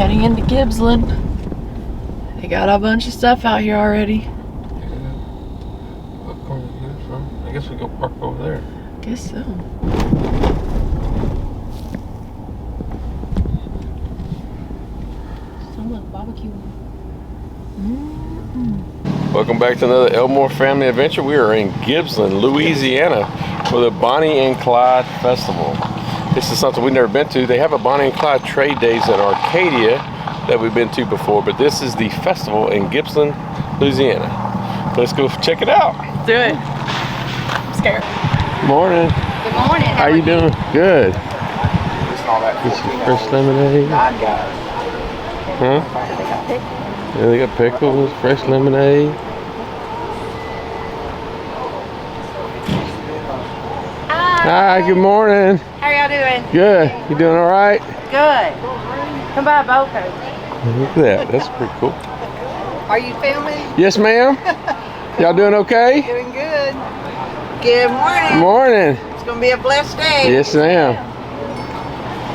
heading into Gibsland. They got a bunch of stuff out here already. I guess we go park over there. Guess so. Someone's barbecuing. Welcome back to another Elmore Family adventure. We are in Gibsland, Louisiana for the Bonnie and Clyde Festival. This is something we've never been to. They have a Bonnie and Clyde trade days in Arcadia that we've been to before, but this is the festival in Gibsland, Louisiana. Let's go check it out. Let's do it. I'm scared. Morning. Good morning. How you doing? Good. This is fresh lemonade. Huh? Yeah, they got pickles, fresh lemonade. Hi, good morning. How y'all doing? Good. You doing all right? Good. Come by Boco's. Look at that. That's pretty cool. Are you filming? Yes, ma'am. Y'all doing okay? Doing good. Good morning. Good morning. It's going to be a blessed day. Yes, ma'am.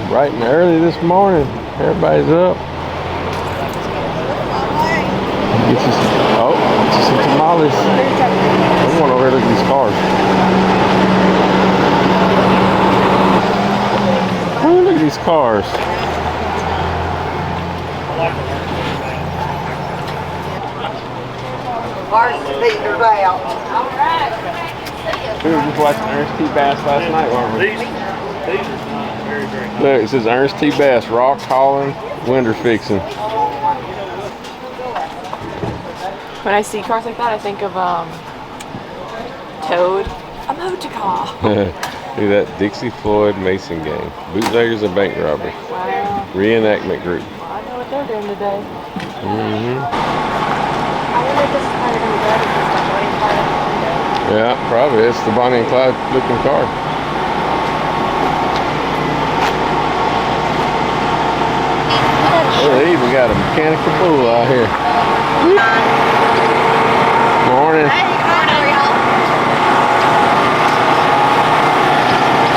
Bright and early this morning. Everybody's up. Get you some tamales. I'm going over here to look at these cars. Oh, look at these cars. Speakers out. We were just watching Ernest T. Bass last night, weren't we? Look, it says Ernest T. Bass, rock hauling, window fixing. When I see cars like that, I think of Toad. A motor car. Look at that Dixie Floyd Mason game. Bootleggers and bank robbery. Wow. Reenactment group. Well, I know what they're doing today. Mm-hmm. I wonder if this is how they're going to drive it. It's like Bonnie Clyde on the window. Yeah, probably. It's the Bonnie and Clyde looking car. Hey, we got a mechanical bull out here. Morning. Hey, good morning, y'all.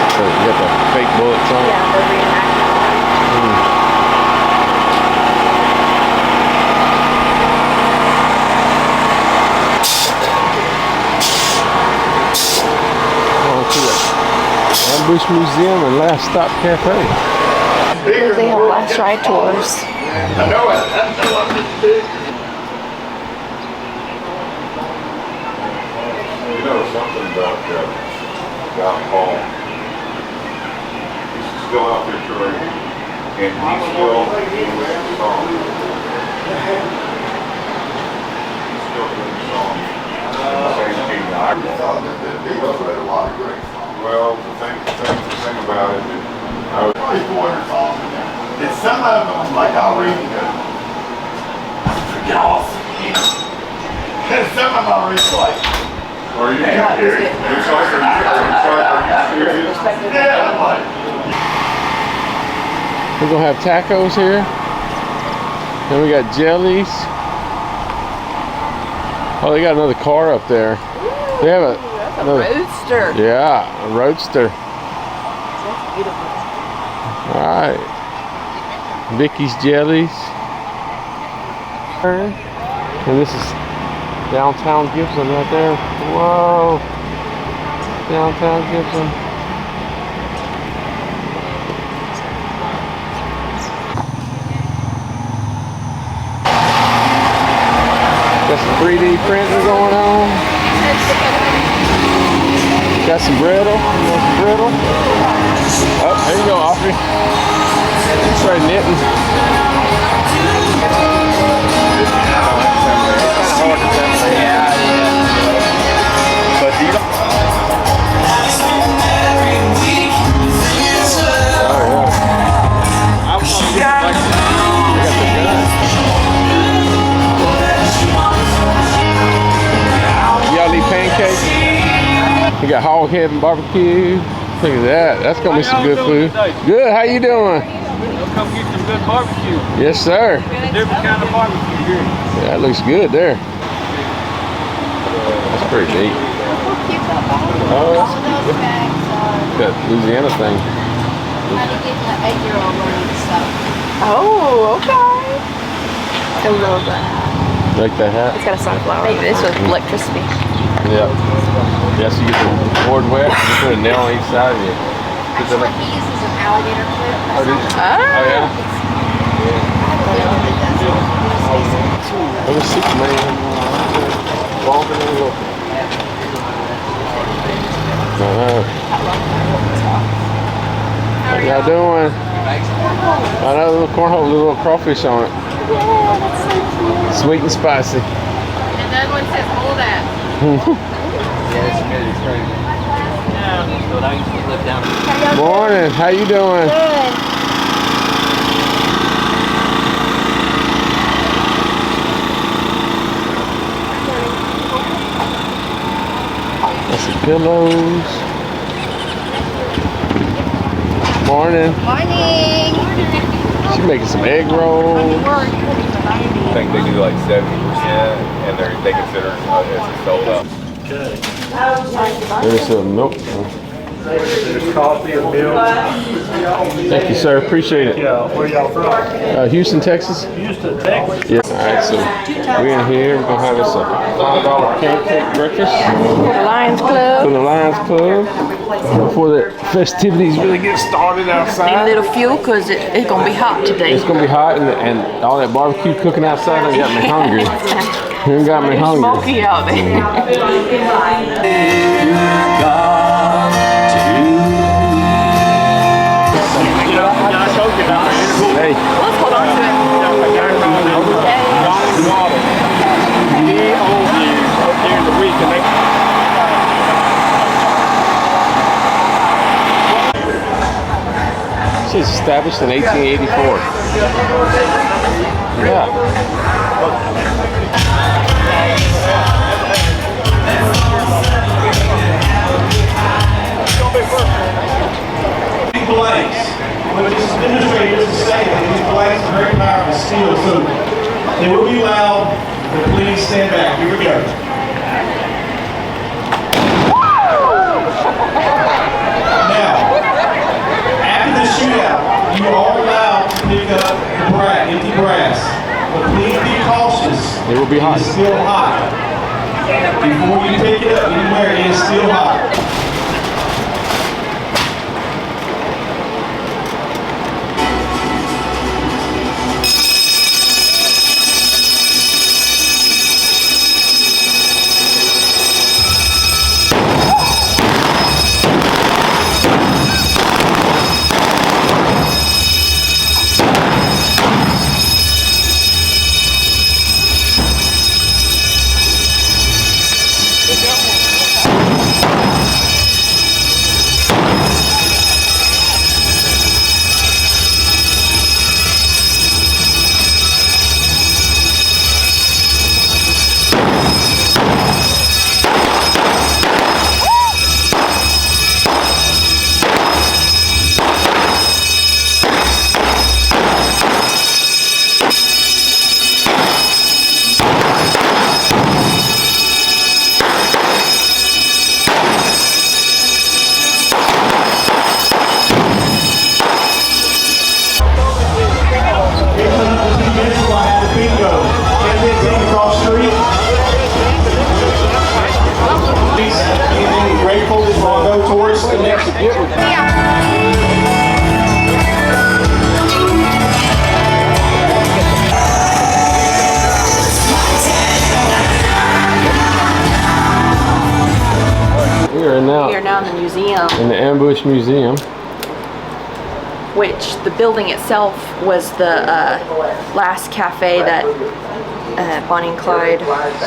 So you got the fake bullets on it? Yeah, the reenactment. On to the Ambush Museum and Last Stop Cafe. They have last ride tours. I know it. You know something about Paul? He's still out there touring, and he's still doing the song. He's still doing the song. Well, the thing about it is, I was Probably 400 songs in there. And some of them, like I'll read and go, get off. And some of them I'll read like, are you serious? yeah, I'm like, We're gonna have tacos here. Then we got jellies. Oh, they got another car up there. They have That's a roadster. Yeah, a roadster. That's beautiful. All right. Vicky's Jellies. And this is downtown Gibsland right there. Whoa. Downtown Gibsland. Got some 3D printing going on. Got some brittle. You want some brittle? Oh, there you go, Offie. Try knitting. It's kind of hard to separate. Yeah. But you don't. Oh, yeah. I was gonna get like that. They got the gun. Y'all need pancakes? We got hog head and barbecue. Look at that. That's gonna be some good food. Good. How you doing? We'll come get some good barbecue. Yes, sir. Different kind of barbecue here. Yeah, that looks good there. That's pretty neat. Oh, that's cute. That Louisiana thing. Trying to get my 8-year-old learning stuff. Oh, okay. I love that. Like that hat? It's got a sunflower. Maybe this was electricity. Yeah. Yeah, so you get the board wet, you put a nail on each side of you. Actually, he uses an alligator clip. Oh, did you? Oh, yeah? Let me see, man. Walking in the look. How y'all doing? I know, a little cornhole, a little crawfish on it. Yeah, that's so cute. Sweet and spicy. And that one says hold that. Morning, how you doing? Good. Got some pillows. Morning. Morning. She's making some egg rolls. I think they do like 70%, and they consider it's a sold out. There's some milk. There's coffee and milk. Thank you, sir. Appreciate it. Yeah, where y'all from? Houston, Texas. Houston, Texas. Yeah. All right, so we're in here. We're gonna have us a $5 pancake breakfast The Lions from Club. the Lions Club before the festivities really get started Need a outside. little fuel because it's going to be hot today. It's gonna be hot, and all that barbecue cooking outside done got me hungry. It got me hungry. Smoky out there. Hey, Let's hold on to it. she's established in 1884. Yeah. Blanks. What this demonstrator is saying that these blanks are very powerful steel, so they will be loud, but please stand back. Here we go. Now, after the shootout, you are allowed to pick up the empty brass, but please be cautious. It will be hot. It is still hot. Before you pick it up anywhere, it is still hot. We are We are now in the museum, in the Ambush Museum. which the building itself was the last cafe that Bonnie and Clyde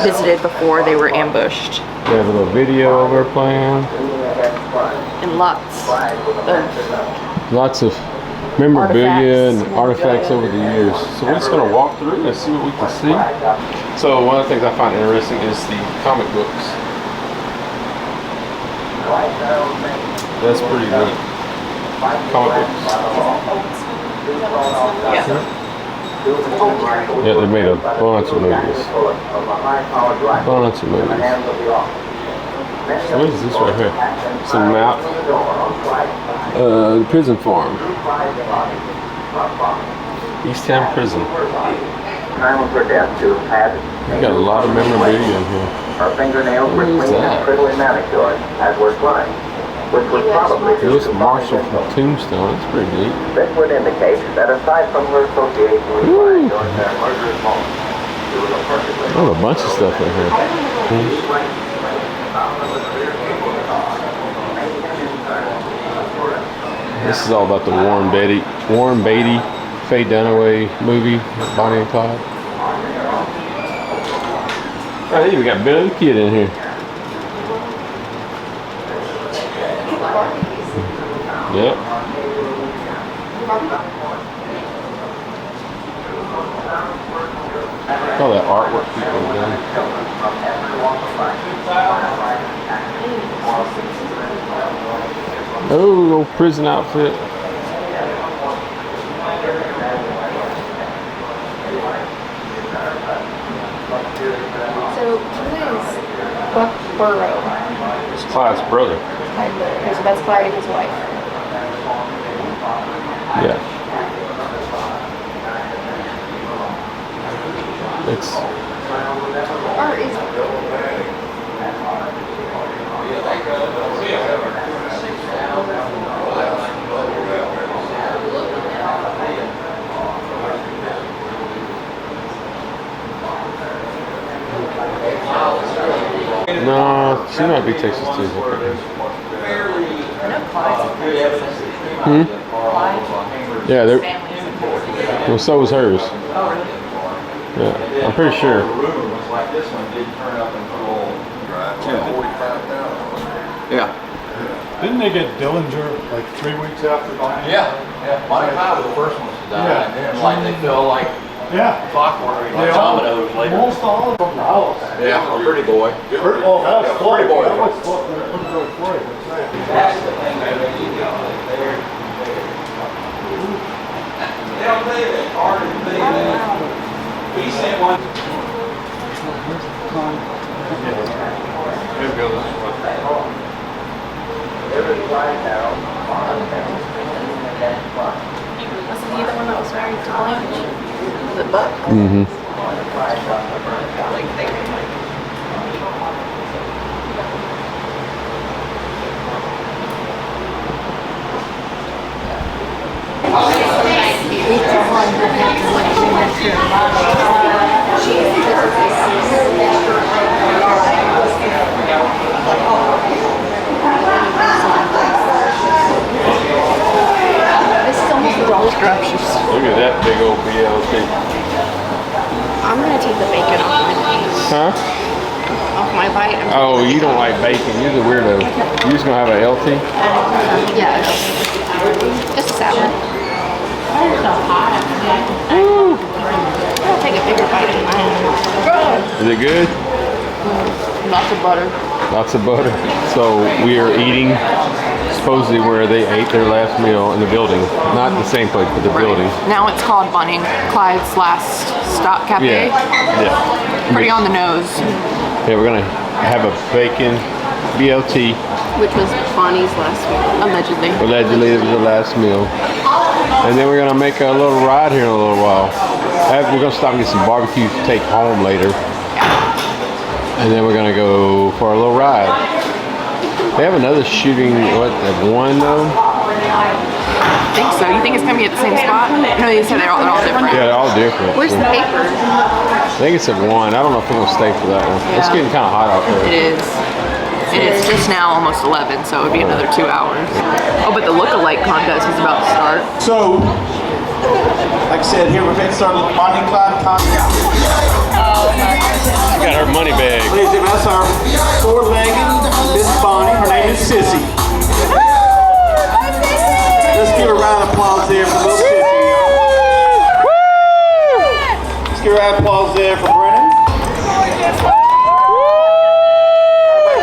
visited before they were ambushed. We have a little video of her playing. And Lots of memorabilia Artifacts. and artifacts over the years. So we're just going to walk through and see what we can see. So one of the things I find interesting is the comic books. That's pretty neat. Comic books. Yeah, they made a bunch of movies. Bunch of movies. What is this right here? Some map. The prison farm. East Town Prison. Time for death to have We got a lot of memorabilia in here. Our fingernails were What is clean that? and prettily manicured, as were clients, which was probably due This to Marshall Bonnie's from Tombstone. That's pretty neat. This would indicate that aside from her association with Bonnie during their murderous moment, she was a perfectly Oh, a bunch of stuff in here. This is all about the Warren Beatty, Faye Dunaway movie, Bonnie and Clyde. Oh, they even got Billy the Kid in here. Yep. All that artwork people have done. Oh, little prison outfit. So who is Buck Burrow? It's Clyde's brother. Okay, so that's Clyde and his wife. Yeah. It's Or is no, she might be Texas too. Hmm? Yeah, they're. Well, so was hers. Yeah, I'm pretty sure. Yeah. Didn't they get Dillinger like 3 weeks after Bonnie? Yeah. Bonnie Clyde was the first one to die, Yeah. and then like they feel like Yeah. clockwork, They like all- dominoes later. Most all of them from the house. Yeah, a pretty boy. Oh, that's Pretty boy. That was Floyd. They put it on Floyd. That's the thing that they need to go. They'll tell you that hard to believe that. We sent one. was he the one that was married to Blanche? The Buck. Mm-hmm. This is almost scrumptious. Look at that big old BLT. I'm gonna take the bacon off my bite. Huh? Off my bite. Oh, you don't like bacon. You're the weirdo. You just gonna have an LT? Yeah. Just a salad. Ooh. I'll take a bigger bite in mine. Is it good? Lots of butter. Lots of butter. So we are eating supposedly where they ate their last meal in the building. Not the same place, but the building. Now it's called Bonnie and Clyde's Last Stop Cafe. Yeah. Pretty on the nose. Yeah, we're gonna have a bacon BLT. Which was Bonnie's last meal, allegedly. Allegedly, it was the last meal. And then we're gonna make a little ride here in a little while. We're gonna stop and get some barbecue to take home later. And then we're gonna go for a little ride. They have another shooting, what, at 1 though? I think so. You think it's gonna be at the same spot? No, you said they're all different. Yeah, they're all different. Where's the paper? I think it's at 1. I don't know if we're gonna stay for that one. It's Yeah. getting kind of hot out there. It is. And it's just now almost 11, so it would be another 2 hours. Oh, but the look-alike contest is about to start. So, like I said, here we're going to start with Bonnie Clyde contest. She got her money bag. Ladies and gentlemen, that's our four-legged Miss Bonnie. Her name is Sissy. Let's give a round of applause there for little Sissy. Let's give a round of applause there for Brennan.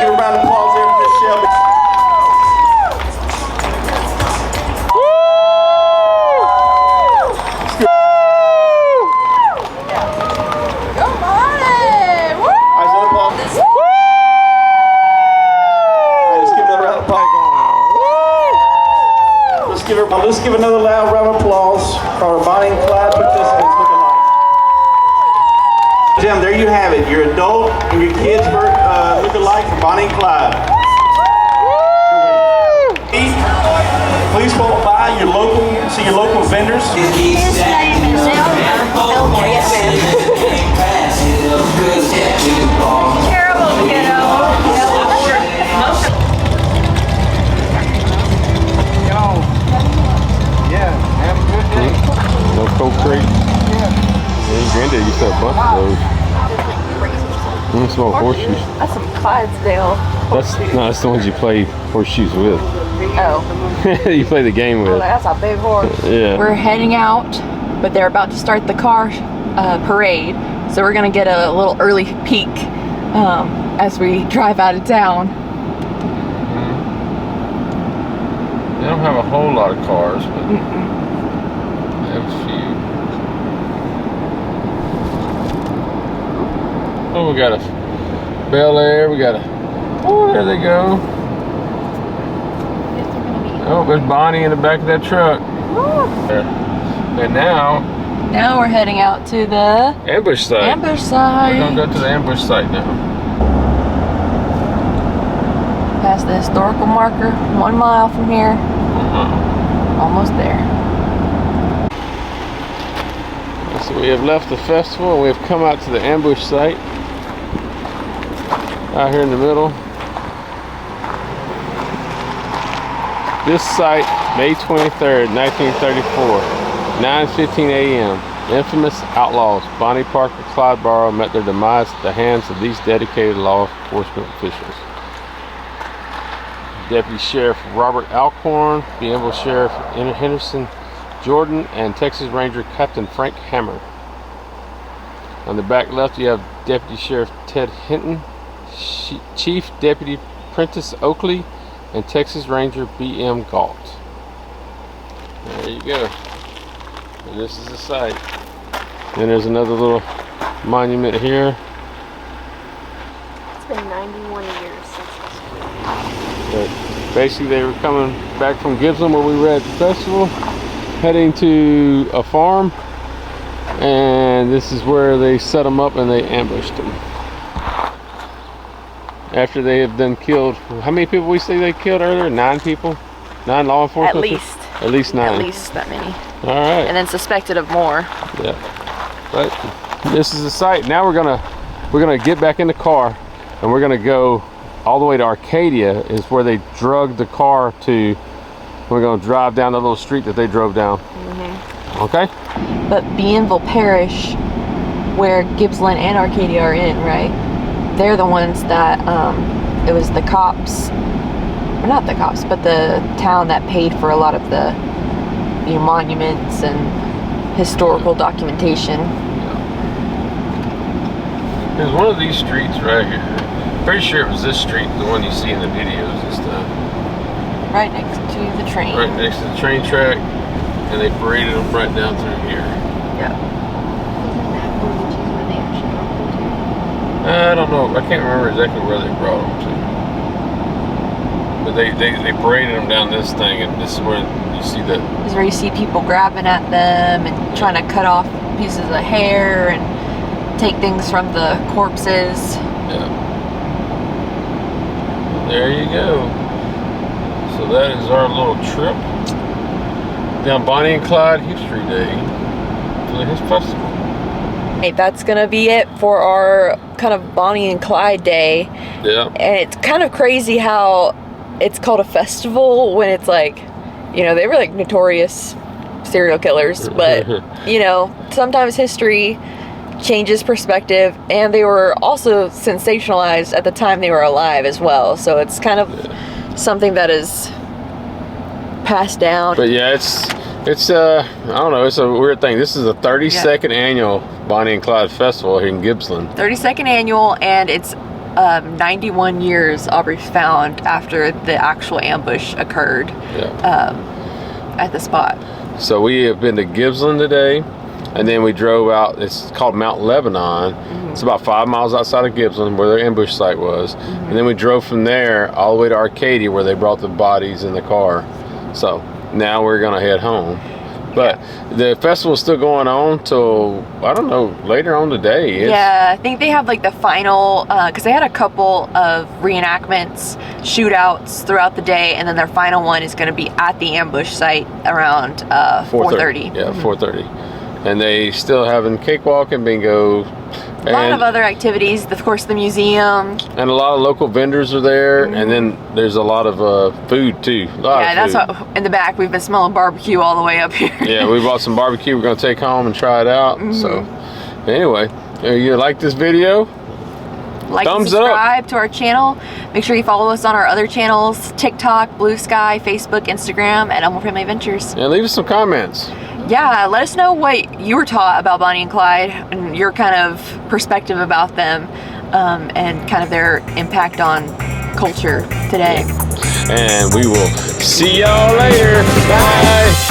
Give a round of applause there for Miss Shelby. Let's give another loud round of applause for our Bonnie and Clyde. gentlemen, there you have it. Your adult and your kids look alike for Bonnie and Clyde. Please walk by your local, see your local vendors. His name is Elmore. Yes, ma'am. Terrible, kiddo. No Cold Creek. Yeah. Granddad used to have a bunch of those. Small horseshoes. That's some Clydesdale. That's the ones you play horseshoes with. Oh. You play the game with. That's a big horse. Yeah. We're heading out, but they're about to start the car parade, so we're gonna get a little early peek as we drive out of town. They don't have a whole lot of cars, but they have a few. Oh, we got a Bel Air. We got a. Oh, there they go. Oh, there's Bonnie in the back of that truck. And now we're heading out to the ambush site. ambush site. We're gonna go to the ambush site now. Past the historical marker, 1 mile from here. Almost there. So we have left the festival and we have come out to the ambush site. Out here in the middle. This site, May 23rd, 1934, 9:15 a.m. Infamous outlaws Bonnie Parker, Clyde Barrow met their demise at the hands of these dedicated law enforcement officials. Deputy Sheriff Robert Alcorn, the Ambush Sheriff Henderson Jordan, and Texas Ranger Captain Frank Hammer. On the back left, you have Deputy Sheriff Ted Hinton, Chief Deputy Prentice Oakley, and Texas Ranger B.M. Galt. There you go. And this is the site. Then there's another little monument here. It's been 91 years since this. But basically, they were coming back from Gibsland, where we were at the festival, heading to a farm, and this is where they set them up and they ambushed them. After they have then killed, how many people we say they killed earlier? 9 people? 9 law enforcement? At least. At least 9. At least that many. All right. And then suspected of more. Yeah. But this is the site. Now we're gonna get back in the car and we're gonna go all the way to Arcadia, is where they drugged the car to. We're gonna drive down the little street that they drove down. Okay? But Bienville Parish, where Gibsland and Arcadia are in, right? They're the ones that, it was the cops, or not the cops, but the town that paid for a lot of the monuments and historical documentation. There's one of these streets right here. Pretty sure it was this street, the one you see in the videos and stuff. Right next to the train. Right next to the train track, and they paraded them right down through here. Yeah. I don't know. I can't remember exactly where they brought them to. But they paraded them down this thing, and this is where you see that. This is where you see people grabbing at them and trying to cut off pieces of hair and take things from the corpses. Yeah. There you go. So that is our little trip down Bonnie and Clyde History Day to his festival. Hey, that's gonna be it for our kind of Bonnie and Clyde Day. Yeah. And it's kind of crazy how it's called a festival when it's like, you know, they were like notorious serial killers, but you know, sometimes history changes perspective, and they were also sensationalized at the time they were alive as well. So it's kind of something that is passed down. But yeah, it's I don't know, it's a weird thing. This is the 32nd annual Bonnie and Clyde Festival here in Gibsland. 32nd annual, and it's 91 years, Aubrey found, after the actual ambush occurred at the spot. So we have been to Gibsland today, and then we drove out. It's called Mount Lebanon. It's about 5 miles outside of Gibsland, where their ambush site was. And then we drove from there all the way to Arcadia, where they brought the bodies in the car. So now we're gonna head home. But the festival's still going on till, I don't know, later on today. Yeah, I think they have like the final, because they had a couple of reenactments, shootouts throughout the day, and then their final one is going to be at the ambush site around 4:30. Yeah, 4:30. And they still having cakewalk and bingo. A lot of other activities, of course, the museum. And a lot of local vendors are there, and then there's a lot of food too. That's what, in the back, we've been smelling barbecue all the way up here. Yeah, we bought some barbecue we're going to take home and try it out. So, anyway, you like this video? Like and Thumbs subscribe to our channel. Make sure you follow us on our other channels, TikTok, Blue Sky, Facebook, Instagram, at Elmore Family Adventures. And leave us some comments. Yeah, let us know what you were taught about Bonnie and Clyde and your kind of perspective about them, and kind of their impact on culture today. And we will see y'all later. Bye.